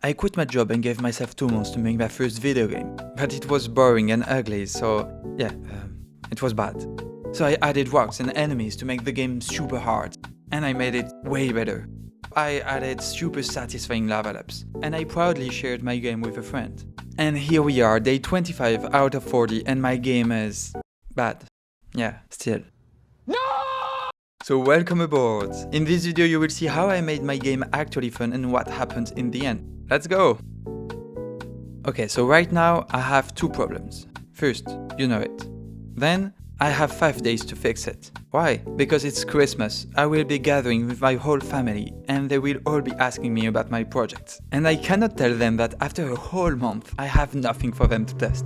I quit my job and gave myself 2 months to make my first video game, but it was boring and ugly, so yeah, it was bad. So I added rocks and enemies to make the game super hard, and I made it way better. I added super satisfying level ups, and I proudly shared my game with a friend. And here we are, day 25 out of 40, and my game is bad. Yeah, still. No! So welcome aboard! In this video you will see how I made my game actually fun and what happened in the end. Let's go! Okay, so right now I have 2 problems. First, you know it. Then, I have 5 days to fix it. Why? Because it's Christmas, I will be gathering with my whole family and they will all be asking me about my projects. And I cannot tell them that after a whole month I have nothing for them to test.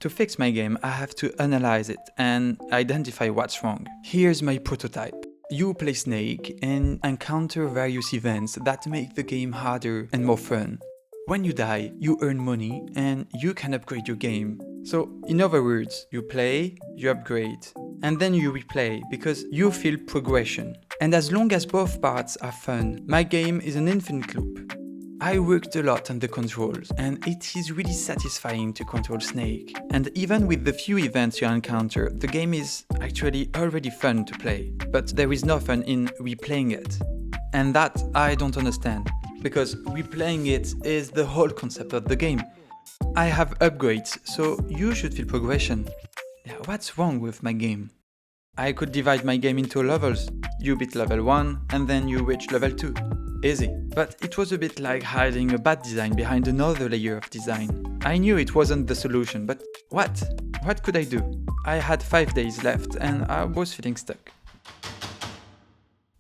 To fix my game, I have to analyze it and identify what's wrong. Here's my prototype. You play Snake and encounter various events that make the game harder and more fun. When you die, you earn money and you can upgrade your game. So, in other words, you play, you upgrade, and then you replay because you feel progression. And as long as both parts are fun, my game is an infinite loop. I worked a lot on the controls, and it is really satisfying to control Snake. And even with the few events you encounter, the game is actually already fun to play. But there is no fun in replaying it. And that I don't understand, because replaying it is the whole concept of the game. I have upgrades, so you should feel progression. Yeah, what's wrong with my game? I could divide my game into levels. You beat level 1, and then you reach level 2. Easy. But it was a bit like hiding a bad design behind another layer of design. I knew it wasn't the solution, but what? What could I do? I had 5 days left and I was feeling stuck.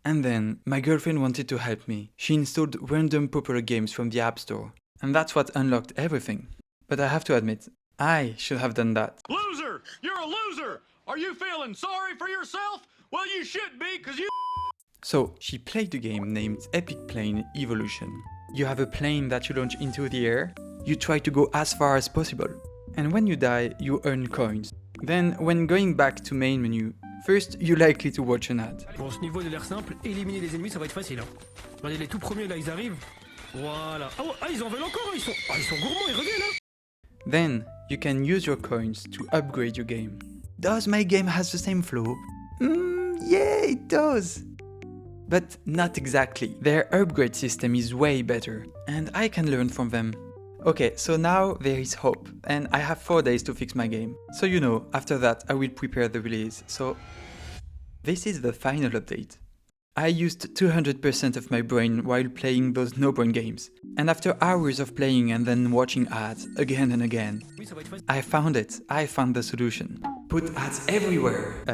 And then, my girlfriend wanted to help me. She installed random popular games from the App Store. And that's what unlocked everything. But I have to admit, I should have done that. Loser! You're a loser! Are you feeling sorry for yourself? Well, you should be, cause you... So, she played a game named Epic Plane Evolution. You have a plane that you launch into the air, you try to go as far as possible, and when you die, you earn coins. Then, when going back to main menu, first you're likely to watch an ad. Bon, ce niveau il a l'air simple, éliminer les ennemis ça va être facile. Hein. Regardez les tout premiers là, ils arrivent. Voilà. Ah, ils en veulent encore, ils sont gourmands, ils reviennent là. Then, you can use your coins to upgrade your game. Does my game has the same flow? Yeah, it does! But not exactly. Their upgrade system is way better, and I can learn from them. Okay, so now there is hope, and I have 4 days to fix my game. So you know, after that I will prepare the release, so... This is the final update. I used 200% of my brain while playing those no-brain games, and after hours of playing and then watching ads again and again, I found it, I found the solution. Put ads everywhere!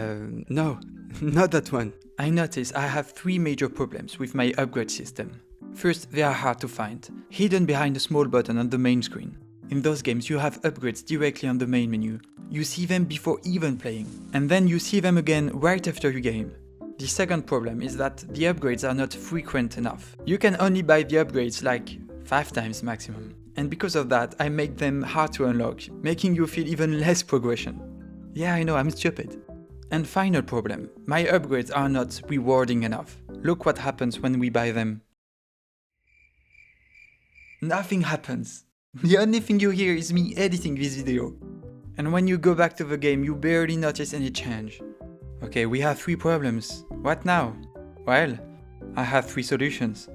No, not that one. I noticed I have 3 major problems with my upgrade system. First, they are hard to find, hidden behind a small button on the main screen. In those games you have upgrades directly on the main menu. You see them before even playing, and then you see them again right after your game. The second problem is that the upgrades are not frequent enough. You can only buy the upgrades like 5 times maximum. And because of that, I make them hard to unlock, making you feel even less progression. Yeah, I know, I'm stupid. And final problem, my upgrades are not rewarding enough. Look what happens when we buy them. Nothing happens. The only thing you hear is me editing this video. And when you go back to the game, you barely notice any change. Okay, we have 3 problems. What now? Well, I have 3 solutions.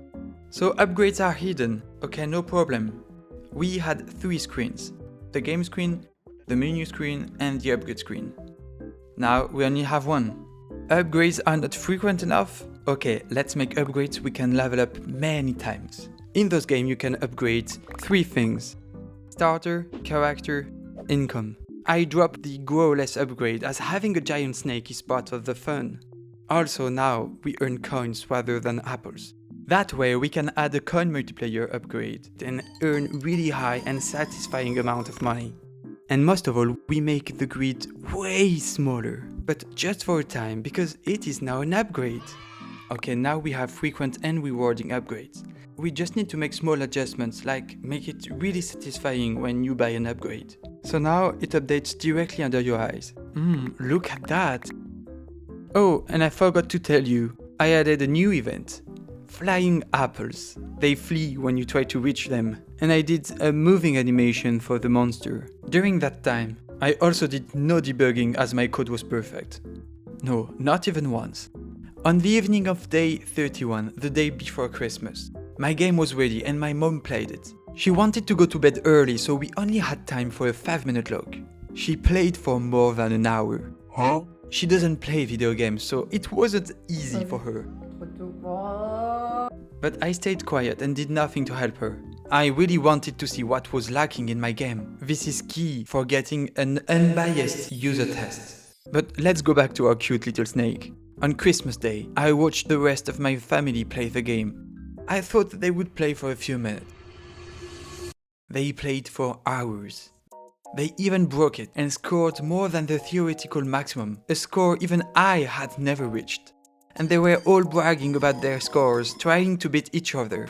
So upgrades are hidden. Okay, no problem. We had 3 screens. The game screen, the menu screen, and the upgrade screen. Now we only have 1. Upgrades are not frequent enough? Okay, let's make upgrades we can level up many times. In those games you can upgrade 3 things. Starter, character, income. I dropped the grow less upgrade as having a giant snake is part of the fun. Also now we earn coins rather than apples. That way we can add a coin multiplayer upgrade and earn really high and satisfying amount of money. And most of all, we make the grid way smaller, but just for a time because it is now an upgrade. Okay, now we have frequent and rewarding upgrades. We just need to make small adjustments like make it really satisfying when you buy an upgrade. So now it updates directly under your eyes. Look at that! Oh, and I forgot to tell you, I added a new event. flying apples. They flee when you try to reach them. And I did a moving animation for the monster. During that time, I also did no debugging as my code was perfect. No, not even once. On the evening of day 31, the day before Christmas, my game was ready and my mom played it. She wanted to go to bed early, so we only had time for a 5-minute log. She played for more than an hour. Huh? She doesn't play video games, so it wasn't easy for her. But I stayed quiet and did nothing to help her. I really wanted to see what was lacking in my game. This is key for getting an unbiased user test. But let's go back to our cute little snake. On Christmas Day, I watched the rest of my family play the game. I thought they would play for a few minutes. They played for hours. They even broke it and scored more than the theoretical maximum, a score even I had never reached. And they were all bragging about their scores, trying to beat each other.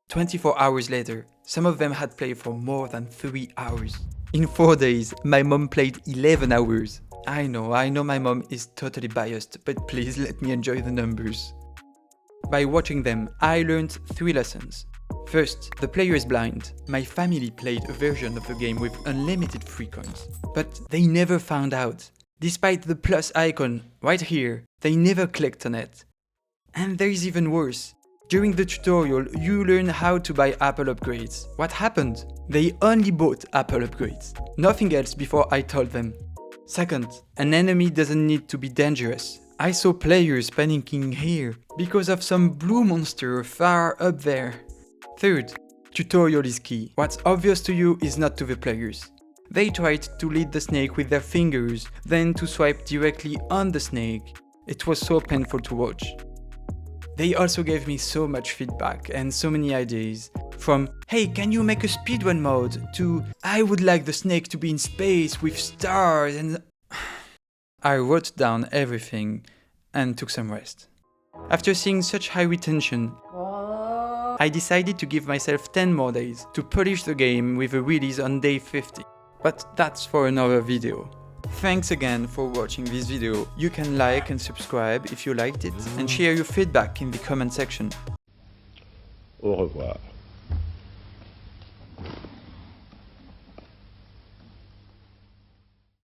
24 hours later, some of them had played for more than 3 hours. In 4 days, my mom played 11 hours. I know my mom is totally biased, but please let me enjoy the numbers. By watching them, I learned 3 lessons. First, the player is blind. My family played a version of the game with unlimited free coins, but they never found out. Despite the plus icon right here, they never clicked on it. And there is even worse. During the tutorial, you learn how to buy Apple upgrades. What happened? They only bought Apple upgrades. Nothing else before I told them. Second, an enemy doesn't need to be dangerous. I saw players panicking here because of some blue monster far up there. Third, tutorial is key. What's obvious to you is not to the players. They tried to lead the snake with their fingers, then to swipe directly on the snake. It was so painful to watch. They also gave me so much feedback and so many ideas. From, hey, can you make a speedrun mode? To, I would like the snake to be in space with stars and... I wrote down everything and took some rest. After seeing such high retention, I decided to give myself 10 more days to polish the game with a release on day 50. But that's for another video. Thanks again for watching this video. You can like and subscribe if you liked it and share your feedback in the comment section. Au revoir.